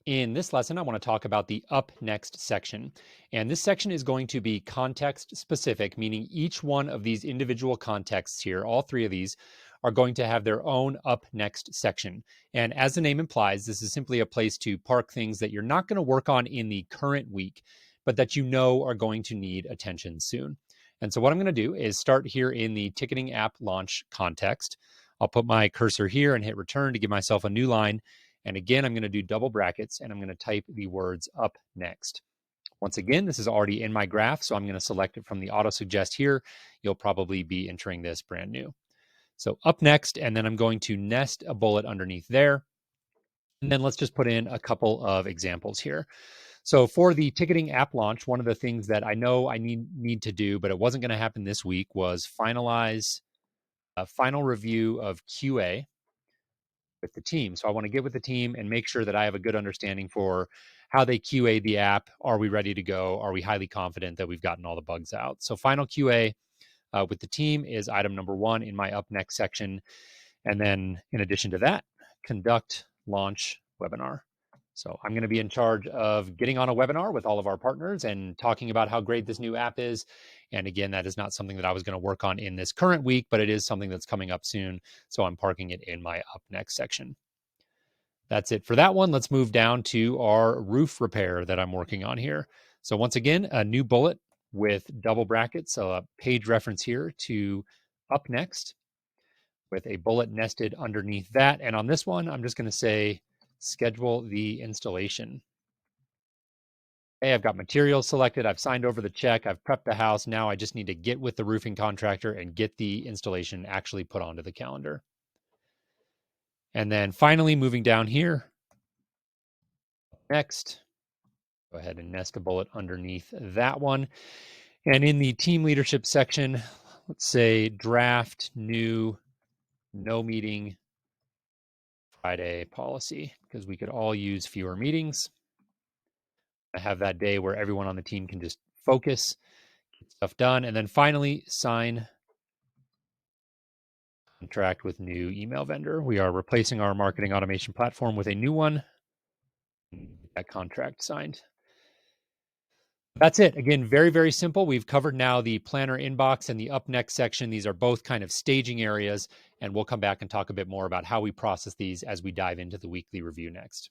In this lesson, I want to talk about the Up Next section. And this section is going to be context specific, meaning each one of these individual contexts here, all three of these, are going to have their own Up Next section. And as the name implies, this is simply a place to park things that you're not going to work on in the current week, but that you know are going to need attention soon. And so what I'm going to do is start here in the ticketing app launch context. I'll put my cursor here and hit return to give myself a new line. And again, I'm going to do double brackets and I'm going to type the words up next. Once again, this is already in my graph, so I'm going to select it from the auto suggest here. You'll probably be entering this brand new. So up next, and then I'm going to nest a bullet underneath there. And then let's just put in a couple of examples here. So for the ticketing app launch, one of the things that I know I need to do, but it wasn't going to happen this week, was finalize a final review of QA with the team. So I want to get with the team and make sure that I have a good understanding for how they QA the app. Are we ready to go? Are we highly confident that we've gotten all the bugs out? So final QA with the team is item number 1 in my up next section. And then in addition to that, conduct launch webinar. So I'm going to be in charge of getting on a webinar with all of our partners and talking about how great this new app is. And again, that is not something that I was going to work on in this current week, but it is something that's coming up soon. So I'm parking it in my up next section. That's it for that one. Let's move down to our roof repair that I'm working on here. So once again, a new bullet with double brackets, so a page reference here to up next with a bullet nested underneath that. And on this one, I'm just going to say, schedule the installation. Okay, I've got materials selected. I've signed over the check. I've prepped the house. Now I just need to get with the roofing contractor and get the installation actually put onto the calendar. And then finally, moving down here, next, go ahead and nest a bullet underneath that one. And in the team leadership section, let's say draft new no meeting Friday policy, because we could all use fewer meetings. I have that day where everyone on the team can just focus, get stuff done. And then finally, sign contract with new email vendor. We are replacing our marketing automation platform with a new one. That contract signed. That's it. Again, very, very simple. We've covered now the planner inbox and the up next section. These are both kind of staging areas, and we'll come back and talk a bit more about how we process these as we dive into the weekly review next.